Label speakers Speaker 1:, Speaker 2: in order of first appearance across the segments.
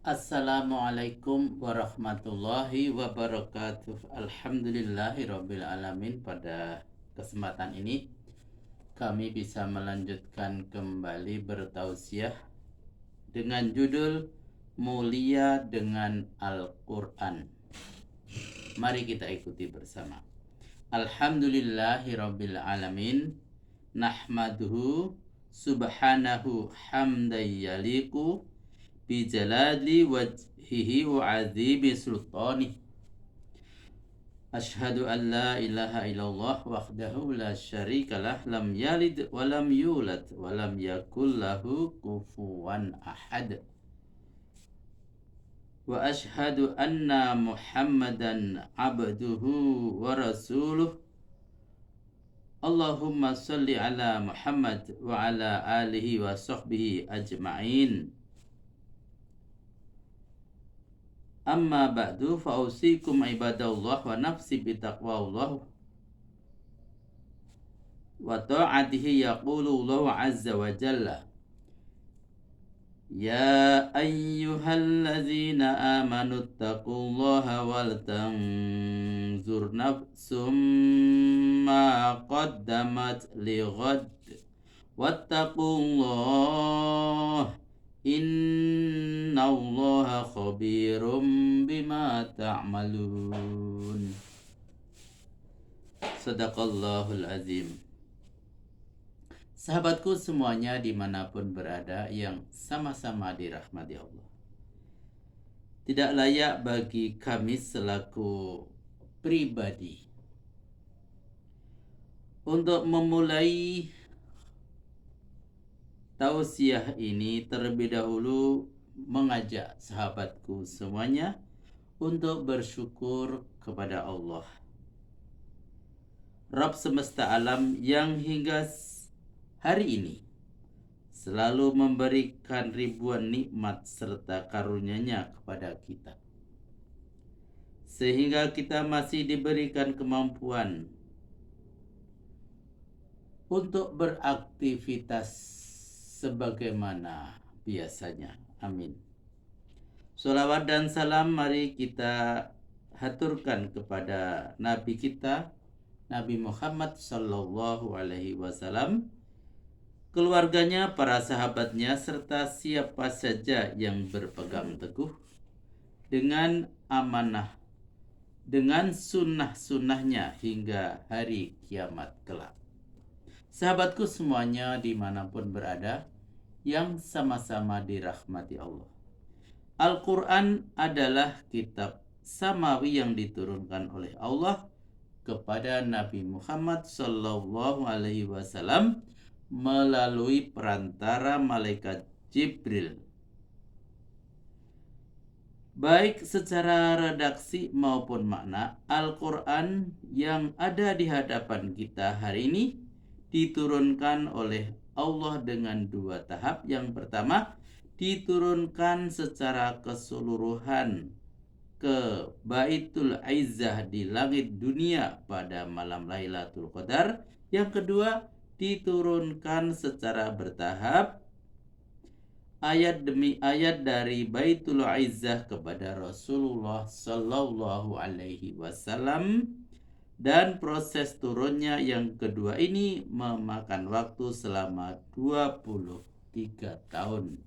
Speaker 1: Assalamualaikum warahmatullahi wabarakatuh. Alhamdulillahirabbil alamin. Pada kesempatan ini kami bisa melanjutkan kembali bertausiah dengan judul Mulia dengan Al-Quran. Mari kita ikuti bersama. Alhamdulillahirabbil alamin. Nahmaduhu subhanahu hamdan yaliqu bijalali wajhihi wa azimi sultani. Ashhadu an la ilaha illallah wahdahu la syarikalah lam yalid wa lam yulad wa lam yakul lahu kufuwan ahad. Wa ashhadu anna Muhammadan abduhu wa rasuluh. Allahumma salli ala Muhammad wa ala alihi wa sahbihi ajma'in. Amma ba'du fa'usikum ibadallah wa nafsi bitaqwallah wa ta'atihi. Yaqulu Allah azza wa jalla, ya ayyuhallazina amanu taqullaha wal tanzur nafsum ma qaddamat lighad wattaqullah innallaha khabirum bima ta'malun. Sadaqallahul azim. Sahabatku semuanya dimanapun berada yang sama-sama dirahmati Allah, tidak layak bagi kami selaku pribadi untuk memulai tausiah ini terlebih dahulu mengajak sahabatku semuanya untuk bersyukur kepada Allah, Rabb semesta alam, yang hingga hari ini selalu memberikan ribuan nikmat serta karunia-Nya kepada kita, sehingga kita masih diberikan kemampuan untuk beraktivitas sebagaimana biasanya. Amin. Sholawat dan salam mari kita haturkan kepada Nabi kita, Nabi Muhammad Sallallahu Alaihi Wasallam, keluarganya, para sahabatnya, serta siapa saja yang berpegang teguh dengan amanah, dengan sunnah-sunnahnya hingga hari kiamat kelak. Sahabatku semuanya dimanapun berada yang sama-sama dirahmati Allah, Al-Quran adalah kitab samawi yang diturunkan oleh Allah kepada Nabi Muhammad Sallallahu Alaihi Wasallam melalui perantara malaikat Jibril. Baik secara redaksi maupun makna, Al-Quran yang ada di hadapan kita hari ini diturunkan oleh Allah dengan dua tahap. Yang pertama, diturunkan secara keseluruhan ke Baitul Izzah di langit dunia pada malam Lailatul Qadar. Yang kedua, diturunkan secara bertahap ayat demi ayat dari Baitul Izzah kepada Rasulullah Sallallahu Alaihi Wasallam. Dan proses turunnya yang kedua ini memakan waktu selama 23 tahun.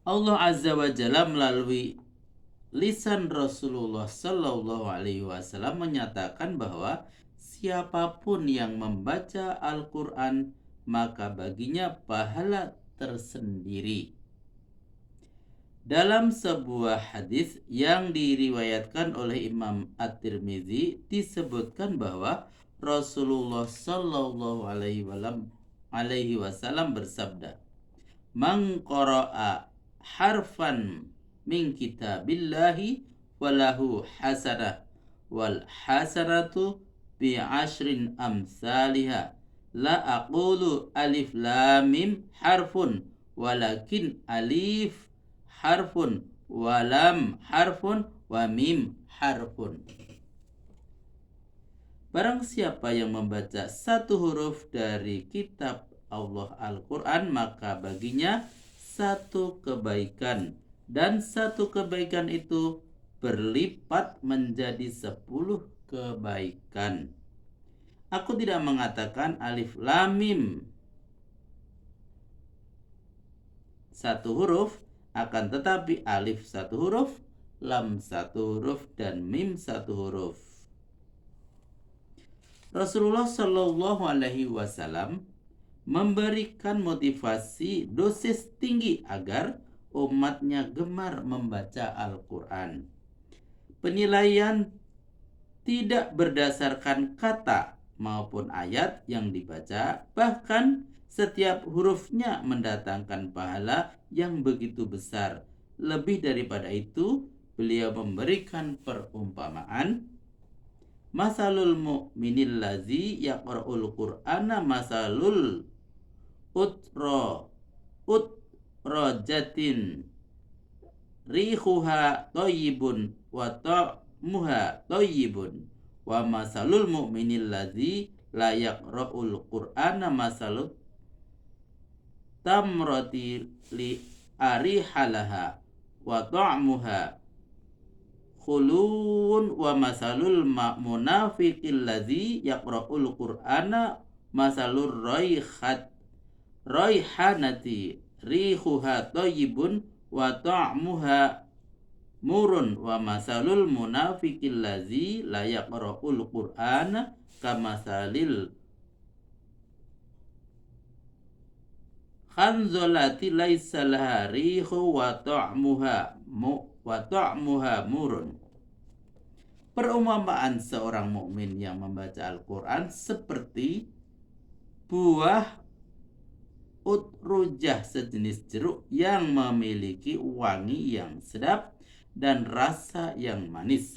Speaker 1: Allah Azza wa Jalla melalui lisan Rasulullah Sallallahu Alaihi Wasallam menyatakan bahwa siapapun yang membaca Al-Quran maka baginya pahala tersendiri. Dalam sebuah hadis yang diriwayatkan oleh Imam At-Tirmizi disebutkan bahwa Rasulullah Sallallahu Alaihi Wasallam bersabda, "Man qara'a harfan min kitabillahi walahu hasanah wal hasanatu bi ashrin amsalihha la aqulu alif lam mim harfun walakin alif harfun walam harfun wa mim harfun." Barang siapa yang membaca satu huruf dari kitab Allah Al-Quran maka baginya satu kebaikan, dan satu kebaikan itu berlipat menjadi 10 kebaikan. Aku tidak mengatakan alif lam mim satu huruf, akan tetapi alif satu huruf, lam satu huruf, dan mim satu huruf. Rasulullah Shallallahu Alaihi Wasallam memberikan motivasi dosis tinggi agar umatnya gemar membaca Al-Quran. Penilaian tidak berdasarkan kata maupun ayat yang dibaca, bahkan setiap hurufnya mendatangkan pahala yang begitu besar. Lebih daripada itu, beliau memberikan perumpamaan, masalul mu'minil lazi yaqra'ul qur'ana masalul utrojatin rihuha toyibun wa ta'muha toyibun wa masalul mu'minil lazi la yaqra'ul qur'ana masalut tamrati li arihalaha wa ta'muha khulun wa masalul munafiqil ladzi yaqra'ul qur'ana masalur raihanati rihuha thayyibun wa ta'muha murun wa masalul munafiqil ladzi la yaqra'ul qur'ana kamasalil khanzalati laisa laha rihu wa ta'muha murun. Perumpamaan seorang mukmin yang membaca Al-Quran seperti buah utrujah, sejenis jeruk yang memiliki wangi yang sedap dan rasa yang manis.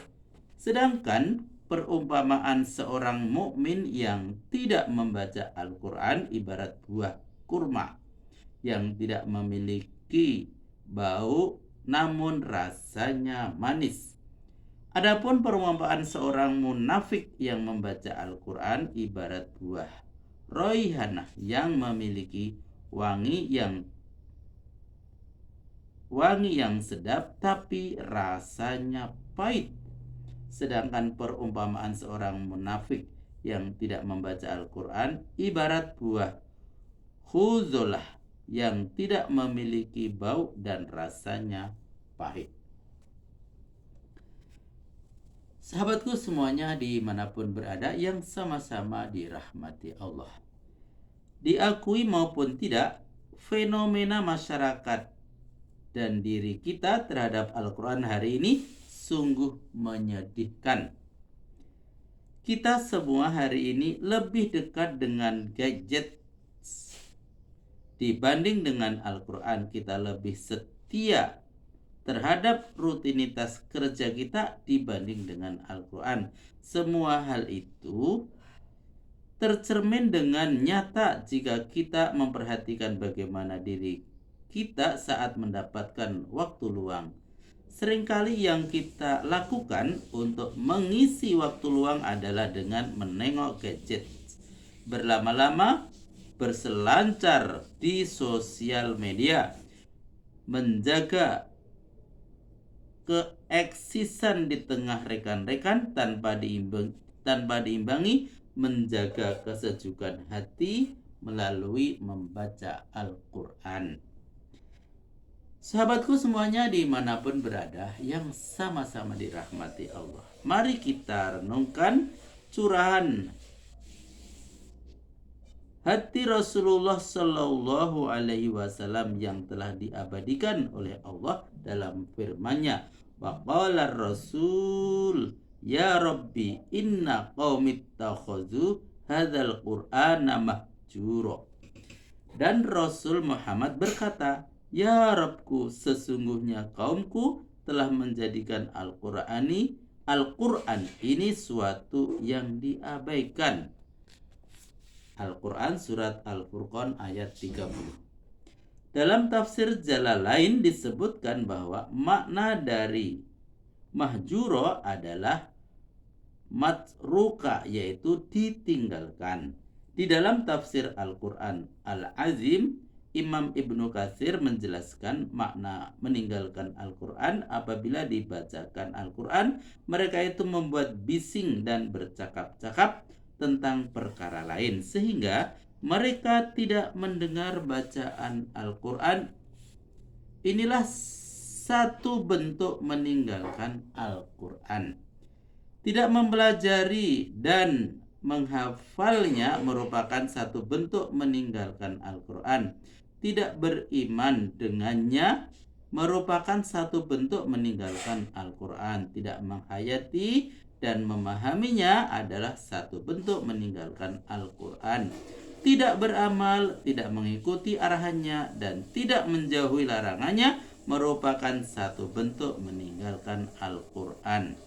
Speaker 1: Sedangkan perumpamaan seorang mukmin yang tidak membaca Al-Quran ibarat buah kurma yang tidak memiliki bau namun rasanya manis. Adapun perumpamaan seorang munafik yang membaca Al-Quran ibarat buah raihanah yang memiliki wangi yang sedap tapi rasanya pahit. Sedangkan perumpamaan seorang munafik yang tidak membaca Al-Quran ibarat buah khuzolah yang tidak memiliki bau dan rasanya pahit. Sahabatku semuanya dimanapun berada yang sama-sama dirahmati Allah, diakui maupun tidak, fenomena masyarakat dan diri kita terhadap Al-Quran hari ini sungguh menyedihkan. Kita semua hari ini lebih dekat dengan gadget dibanding dengan Al-Quran. Kita lebih setia terhadap rutinitas kerja kita dibanding dengan Al-Quran. Semua hal itu tercermin dengan nyata jika kita memperhatikan bagaimana diri kita saat mendapatkan waktu luang. Seringkali yang kita lakukan untuk mengisi waktu luang adalah dengan menengok gadget, berlama-lama berselancar di sosial media, menjaga keeksisan di tengah rekan-rekan tanpa diimbangi, menjaga kesejukan hati melalui membaca Al-Quran. Sahabatku semuanya dimanapun berada yang sama-sama dirahmati Allah, mari kita renungkan curahan hati Rasulullah Shallallahu Alaihi Wasallam yang telah diabadikan oleh Allah dalam firman-Nya, wa qala Rasul ya Rabbi inna qaumi ittakhadhu hadzal qur'ana mahjura. Dan Rasul Muhammad berkata, ya Rabbku, sesungguhnya kaumku telah menjadikan Al-Quran ini suatu yang diabaikan. Al-Quran surat Al-Furqan ayat 30. Dalam tafsir Jalalain disebutkan bahwa makna dari mahjuro adalah matruka, yaitu ditinggalkan. Di dalam tafsir Al-Quran Al-Azim Imam Ibnu Katsir menjelaskan makna meninggalkan Al-Quran. Apabila dibacakan Al-Quran, mereka itu membuat bising dan bercakap-cakap tentang perkara lain, sehingga mereka tidak mendengar bacaan Al-Quran. Inilah satu bentuk meninggalkan Al-Quran. Tidak mempelajari dan menghafalnya merupakan satu bentuk meninggalkan Al-Quran. Tidak beriman dengannya merupakan satu bentuk meninggalkan Al-Quran. Tidak menghayati dan memahaminya adalah satu bentuk meninggalkan Al-Quran. Tidak beramal, tidak mengikuti arahannya, dan tidak menjauhi larangannya merupakan satu bentuk meninggalkan Al-Quran.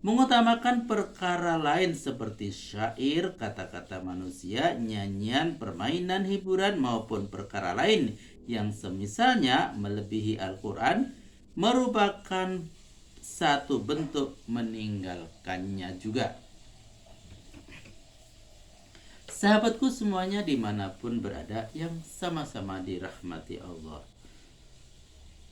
Speaker 1: Mengutamakan perkara lain seperti syair, kata-kata manusia, nyanyian, permainan, hiburan, maupun perkara lain yang semisalnya melebihi Al-Quran merupakan satu bentuk meninggalkannya juga. Sahabatku semuanya dimanapun berada yang sama-sama dirahmati Allah.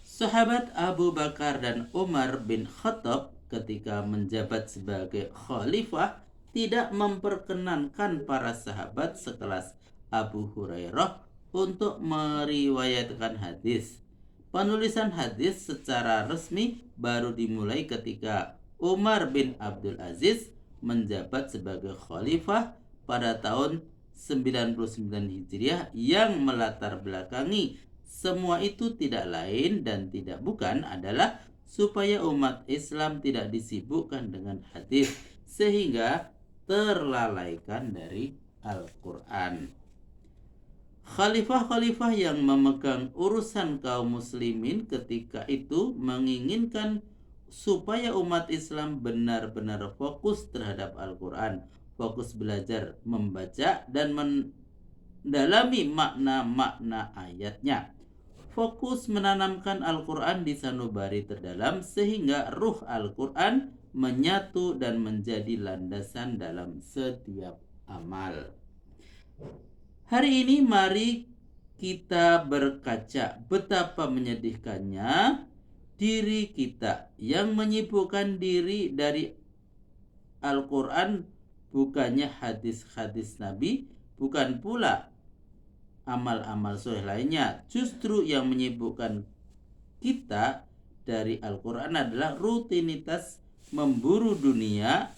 Speaker 1: Sahabat Abu Bakar dan Umar bin Khattab ketika menjabat sebagai khalifah tidak memperkenankan para sahabat sekelas Abu Hurairah untuk meriwayatkan hadis. Penulisan hadis secara resmi baru dimulai ketika Umar bin Abdul Aziz menjabat sebagai khalifah pada tahun 99 Hijriah, yang melatar belakangi semua itu tidak lain dan tidak bukan adalah supaya umat Islam tidak disibukkan dengan hadis sehingga terlalaikan dari Al-Quran. Khalifah-khalifah yang memegang urusan kaum muslimin ketika itu menginginkan supaya umat Islam benar-benar fokus terhadap Al-Quran, fokus belajar, membaca, dan mendalami makna-makna ayatnya, fokus menanamkan Al-Quran di sanubari terdalam sehingga ruh Al-Quran menyatu dan menjadi landasan dalam setiap amal. Hari ini mari kita berkaca betapa menyedihkannya diri kita yang menyibukkan diri dari Al-Quran, bukannya hadis-hadis Nabi, bukan pula amal-amal soleh lainnya. Justru yang menyibukkan kita dari Al-Quran adalah rutinitas memburu dunia,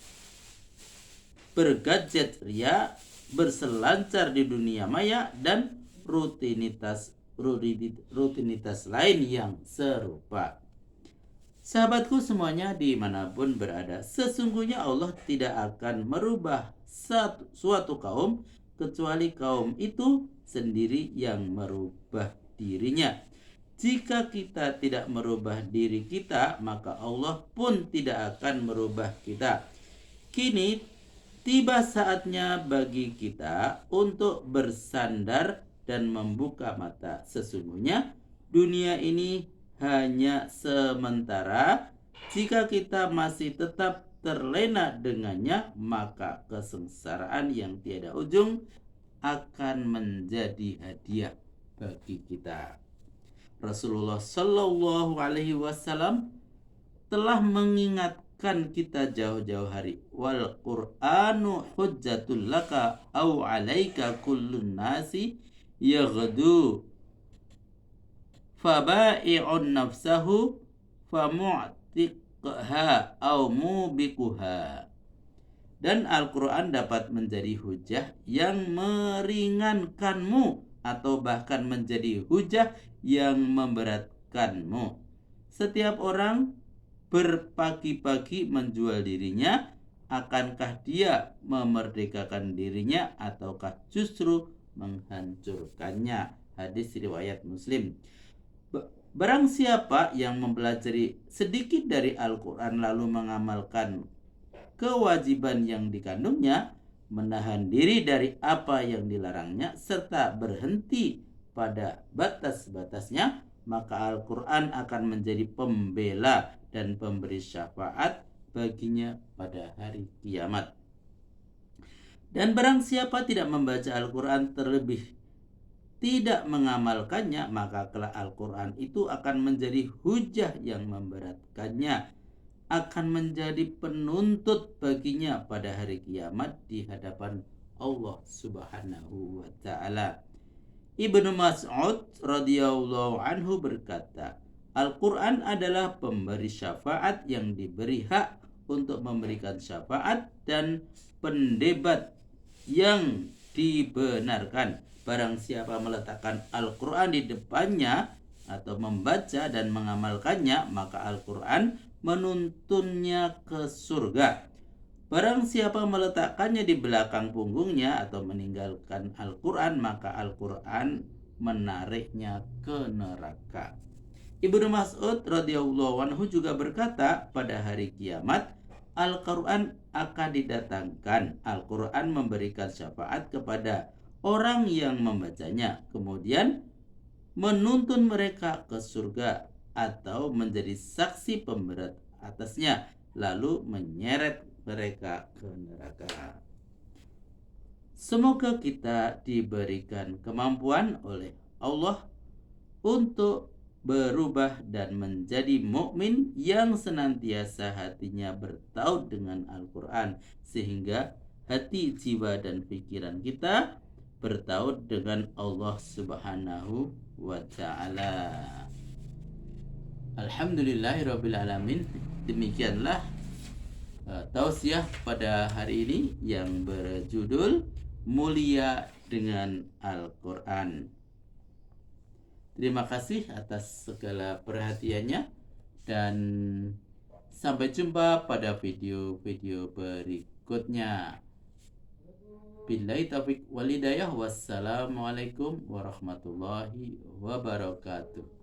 Speaker 1: bergadget ria, berselancar di dunia maya, dan rutinitas lain yang serupa. Sahabatku semuanya dimanapun berada, sesungguhnya Allah tidak akan merubah suatu kaum kecuali kaum itu sendiri yang merubah dirinya. Jika kita tidak merubah diri kita, maka Allah pun tidak akan merubah kita. Kini tiba saatnya bagi kita untuk bersandar dan membuka mata. Sesungguhnya dunia ini hanya sementara. Jika kita masih tetap terlena dengannya, maka kesengsaraan yang tiada ujung akan menjadi hadiah bagi kita. Rasulullah Shallallahu Alaihi Wasallam telah mengingatkan kita jauh-jauh hari. Wal Qur'anu hujjatul laka au alaika kullun nasi yaghdu faba'i'un nafsahu famu'tiqha au mubikuha. Dan Al-Quran dapat menjadi hujah yang meringankanmu atau bahkan menjadi hujah yang memberatkanmu. Setiap orang berpagi-pagi menjual dirinya. Akankah dia memerdekakan dirinya ataukah justru menghancurkannya? Hadis riwayat Muslim. Barang siapa yang mempelajari sedikit dari Al-Quran lalu mengamalkan kewajiban yang dikandungnya, menahan diri dari apa yang dilarangnya, serta berhenti pada batas-batasnya, maka Al-Quran akan menjadi pembela dan pemberi syafaat baginya pada hari kiamat. Dan barang siapa tidak membaca Al-Quran terlebih tidak mengamalkannya, maka kelak Al-Quran itu akan menjadi hujah yang memberatkannya, akan menjadi penuntut baginya pada hari kiamat di hadapan Allah Subhanahu wa taala. Ibnu Mas'ud radhiyallahu anhu berkata, Al-Quran adalah pemberi syafaat yang diberi hak untuk memberikan syafaat dan pendebat yang dibenarkan. Barang siapa meletakkan Al-Quran di depannya atau membaca dan mengamalkannya, maka Al-Quran menuntunnya ke surga. Barang siapa meletakkannya di belakang punggungnya atau meninggalkan Al-Quran, maka Al-Quran menariknya ke neraka. Ibnu Mas'ud radhiyallahu anhu juga berkata, pada hari kiamat Al-Quran akan didatangkan. Al-Quran memberikan syafaat kepada orang yang membacanya, kemudian menuntun mereka ke surga atau menjadi saksi pemberat atasnya, lalu menyeret mereka ke neraka. Semoga kita diberikan kemampuan oleh Allah untuk berubah dan menjadi mukmin yang senantiasa hatinya bertaut dengan Al-Quran, sehingga hati, jiwa, dan pikiran kita bertaut dengan Allah Subhanahu wa ta'ala. Alhamdulillahirrabbilalamin. Demikianlah tausiah pada hari ini yang berjudul Mulia dengan Al-Quran. Terima kasih atas segala perhatiannya dan sampai jumpa pada video-video berikutnya. Billahi taufiq wal hidayah. Wassalamualaikum warahmatullahi wabarakatuh.